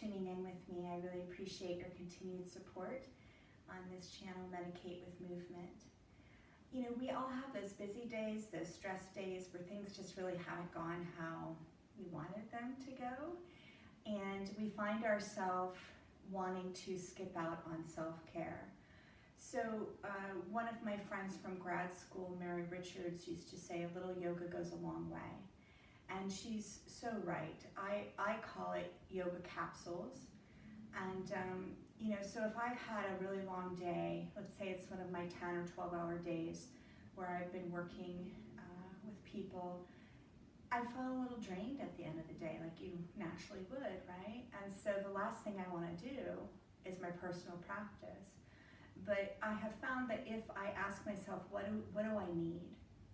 tuning in with me. I really appreciate your continued support on this channel, Medicate with Movement. You know, we all have those busy days, those stress days where things just really haven't gone how we wanted them to go. And we find ourselves wanting to skip out on self-care. So one of my friends from grad school, Mary Richards, used to say a little yoga goes a long way. And she's so right. I call it yoga capsules. And you know, so if I've had a really long day, let's say it's one of my 10 or 12-hour days where I've been working with people, I feel a little drained at the end of the day, like you naturally would, right? And so the last thing I want to do is my personal practice. But I have found that if I ask myself, what do I need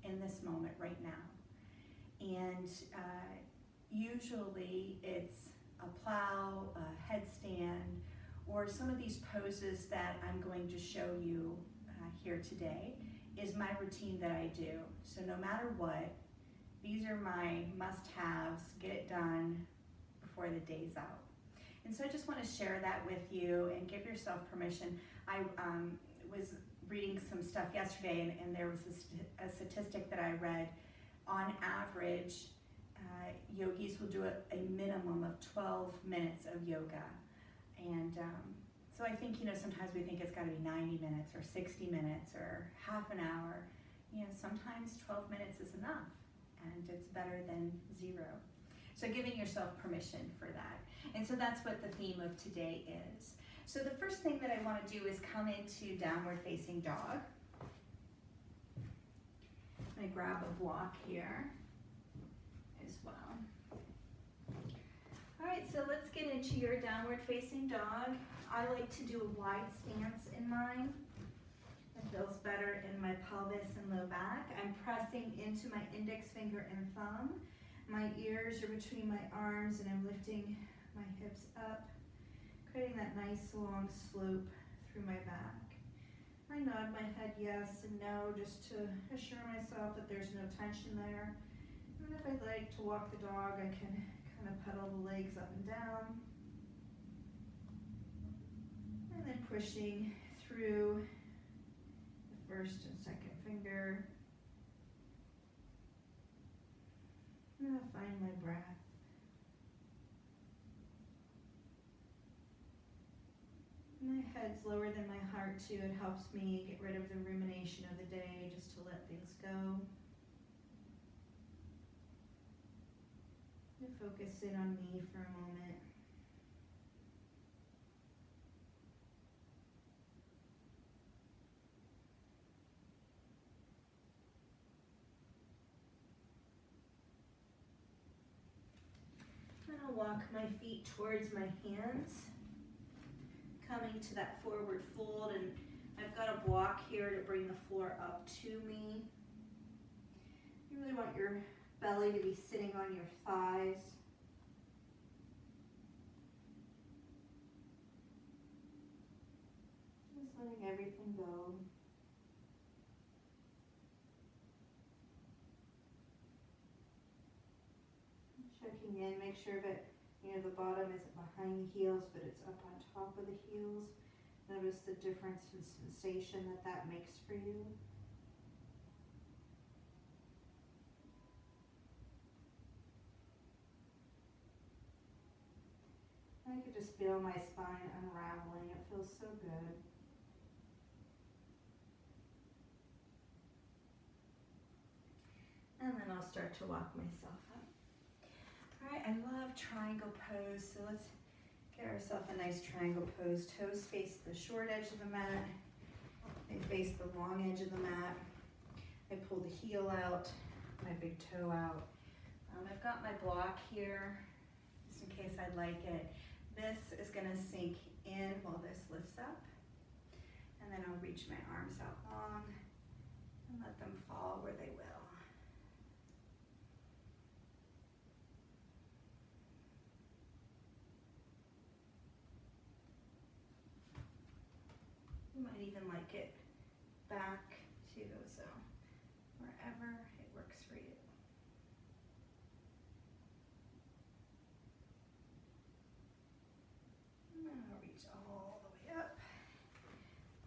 in this moment right now? And usually it's a plow, a headstand, or some of these poses that I'm going to show you here today is my routine that I do. So no matter what, these are my must-haves, get it done before the day's out. And so I just want to share that with you and give yourself permission. I was reading some stuff yesterday and there was a statistic that I read. On average, yogis will do a minimum of 12 minutes of yoga. And so I think, you know, sometimes we think it's got to be 90 minutes or 60 minutes or half an hour. You know, sometimes 12 minutes is enough and it's better than 0. So giving yourself permission for that. And so that's what the theme of today is. So the first thing that I want to do is come into downward facing dog. I grab a block here as well. All right, so let's get into your downward facing dog. I like to do a wide stance in mine. It feels better in my pelvis and low back. I'm pressing into my index finger and thumb. My ears are between my arms and I'm lifting my hips up, creating that nice long slope through my back. I nod my head yes and no just to assure myself that there's no tension there. And if I'd like to walk the dog, I can kind of pedal the legs up and down. And then pushing through the first and second finger. And I'll find my breath. My head's lower than my heart too. It helps me get rid of the rumination of the day, just to let things go. And focus in on me for a moment. And I'll walk my feet towards my hands, coming to that forward fold, and I've got a block here to bring the floor up to me. You really want your belly to be sitting on your thighs. Just letting everything go. Checking in, make sure that the bottom isn't behind the heels, but it's up on top of the heels. Notice the difference in sensation that makes for you. I could just feel my spine unraveling. It feels so good. And then I'll start to walk myself up. All right, I love triangle pose, so let's get ourselves a nice triangle pose. Toes face the short edge of the mat. They face the long edge of the mat. I pull the heel out, my big toe out. I've got my block here, just in case I'd like it. This is gonna sink in while this lifts up. And then I'll reach my arms out long and let them fall where they will. You might even like it back too, so wherever it works for you. reach all the way up.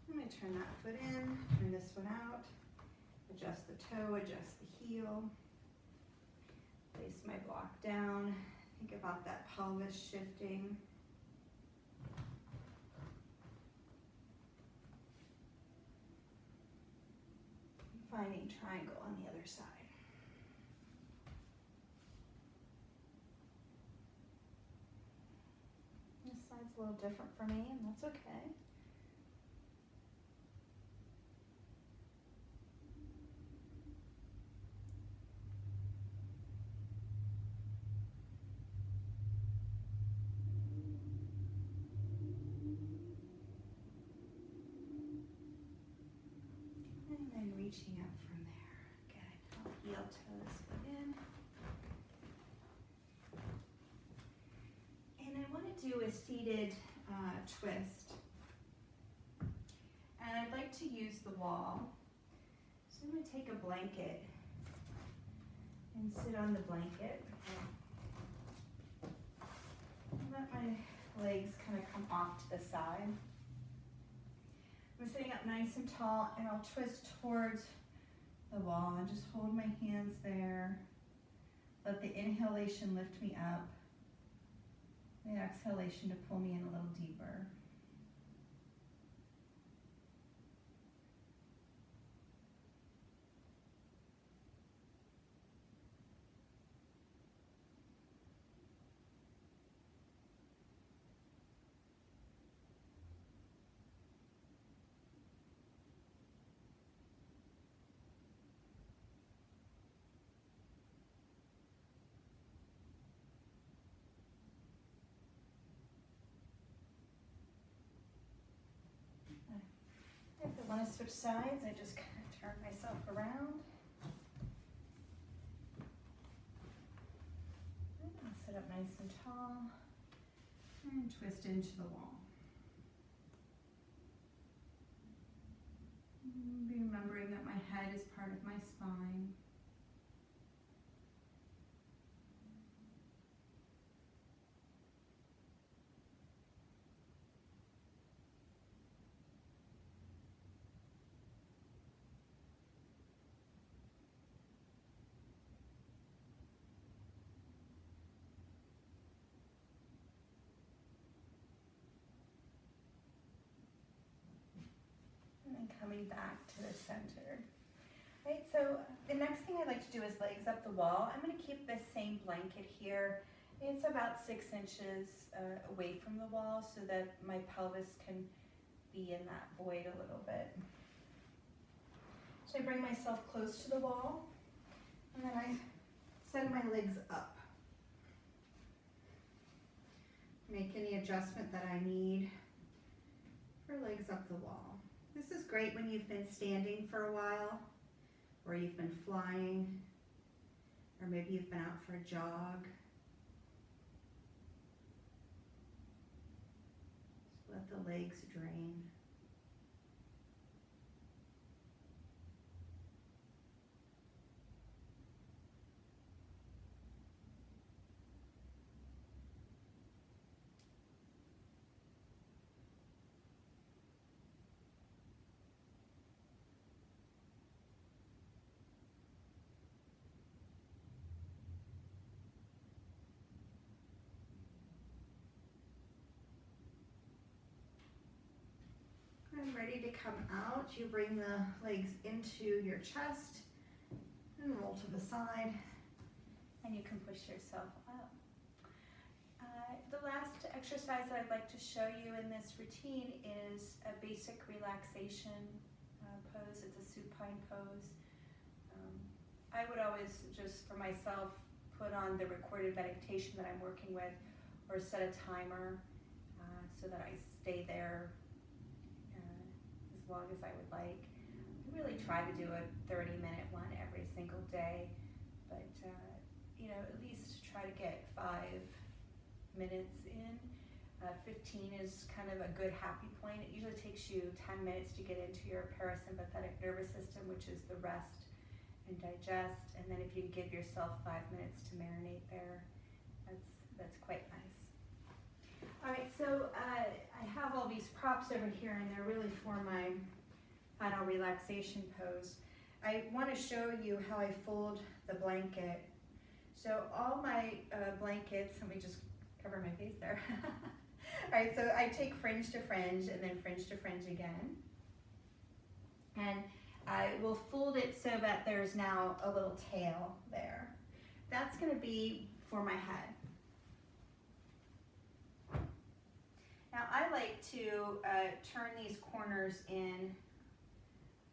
I'm going to turn that foot in, turn this one out, adjust the toe, adjust the heel, place my block down, think about that pelvis shifting. Finding triangle on the other side. This side's a little different for me, and that's okay. And then reaching up from there. Good. I'll heel toe this foot in. And I want to do a seated twist. And I'd like to use the wall. So I'm going to take a blanket and sit on the blanket. And let my legs kind of come off to the side. I'm sitting up nice and tall, and I'll twist towards the wall and just hold my hands there. Let the inhalation lift me up. The exhalation to pull me in a little deeper. If I want to switch sides, I just kind of turn myself around. And I'll sit up nice and tall and twist into the wall. Be remembering that my head is part of my spine. Coming back to the center. Right, so the next thing I'd like to do is legs up the wall. I'm going to keep this same blanket here. It's about 6 inches away from the wall so that my pelvis can be in that void a little bit. So I bring myself close to the wall, and then I send my legs up. Make any adjustment that I need for legs up the wall. This is great when you've been standing for a while, or you've been flying, or maybe you've been out for a jog. Just let the legs drain. And ready to come out, you bring the legs into your chest and roll to the side, and you can push yourself up. The last exercise that I'd like to show you in this routine is a basic relaxation pose. It's a supine pose. I would always just, for myself, put on the recorded meditation that I'm working with, or set a timer so that I stay there as long as I would like. I really try to do a 30-minute one every single day, but at least try to get 5 minutes in. 15 is kind of a good happy point. It usually takes you 10 minutes to get into your parasympathetic nervous system, which is the rest and digest, and then if you give yourself 5 minutes to marinate there, that's quite nice. All right, so I have have all these props over here, and they're really for my final relaxation pose. I want to show you how I fold the blanket. So all my blankets, let me just cover my face there. All right, so I take fringe to fringe and then fringe to fringe again. And I will fold it so that there's now a little tail there. That's going to be for my head. Now I like to turn these corners in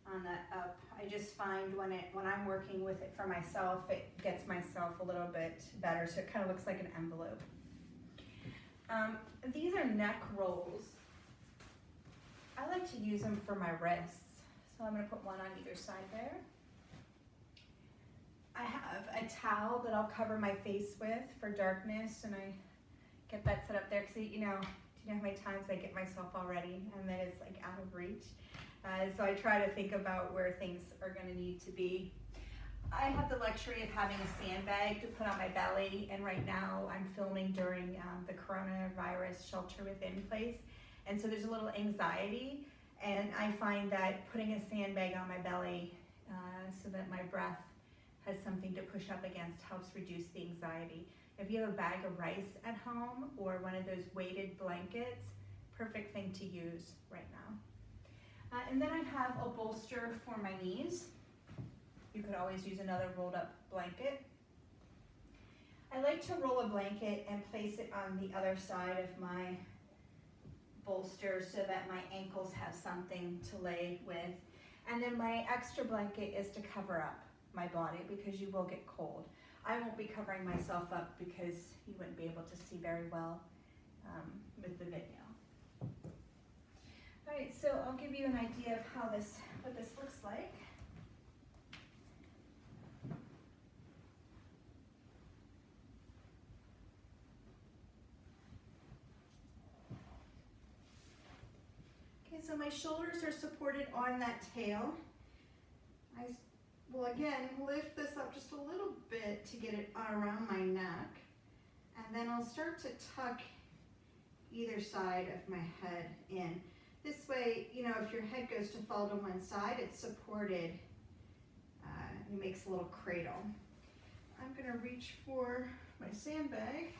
on the up. I just find when I'm working with it for myself, it gets myself a little bit better, so it kind of looks like an envelope. These are neck rolls. I like to use them for my wrists, so I'm going to put one on either side there. I have a towel that I'll cover my face with for darkness, and I get that set up there because, you know how many times I get myself all ready and then it's like out of reach. So I try to think about where things are going to need to be. I have the luxury of having a sandbag to put on my belly, and right now I'm filming during the coronavirus shelter within place, and so there's a little anxiety, and I find that putting a sandbag on my belly so that my breath has something to push up against helps reduce the anxiety. If you have a bag of rice at home or one of those weighted blankets, perfect thing to use right now. And then I have a bolster for my knees. You could always use another rolled up blanket. I like to roll a blanket and place it on the other side of my bolster so that my ankles have something to lay with. And then my extra blanket is to cover up my body because you will get cold. I won't be covering myself up because you wouldn't be able to see very well with the video. All right, so I'll give you an idea of what this looks like. Okay, so my shoulders are supported on that tail. I will again lift this up just a little bit to get it around my neck, and then I'll start to tuck either side of my head in. This way, you know, if your head goes to fall to one side, it's supported. It makes a little cradle. I'm going to reach for my sandbag,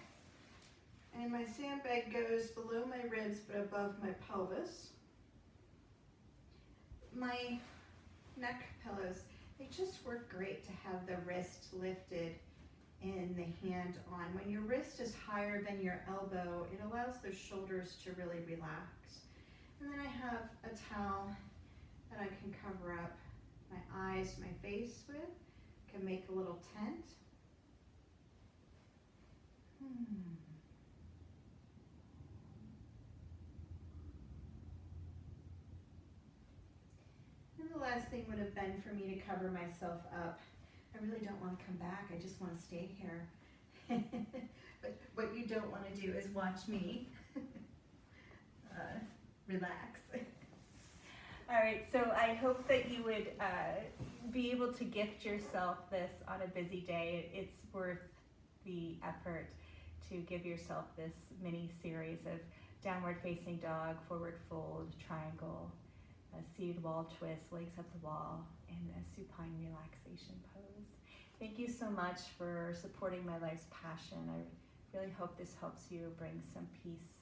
and my sandbag goes below my ribs but above my pelvis. My neck pillows, they just work great to have the wrist lifted and the hand on. When your wrist is higher than your elbow, it allows those shoulders to really relax. And then I have a towel that I can cover up my eyes, my face with. Can make a little tent. And the last thing would have been for me to cover myself up. I really don't want to come back. I just want to stay here. But what you don't want to do is watch me relax. All right, so I hope that you would be able to gift yourself this on a busy day. It's worth the effort to give yourself this mini series of downward facing dog, forward fold, triangle, a seated wall twist, legs up the wall, and a supine relaxation pose. Thank you so much for supporting my life's passion. I really hope this helps you bring some peace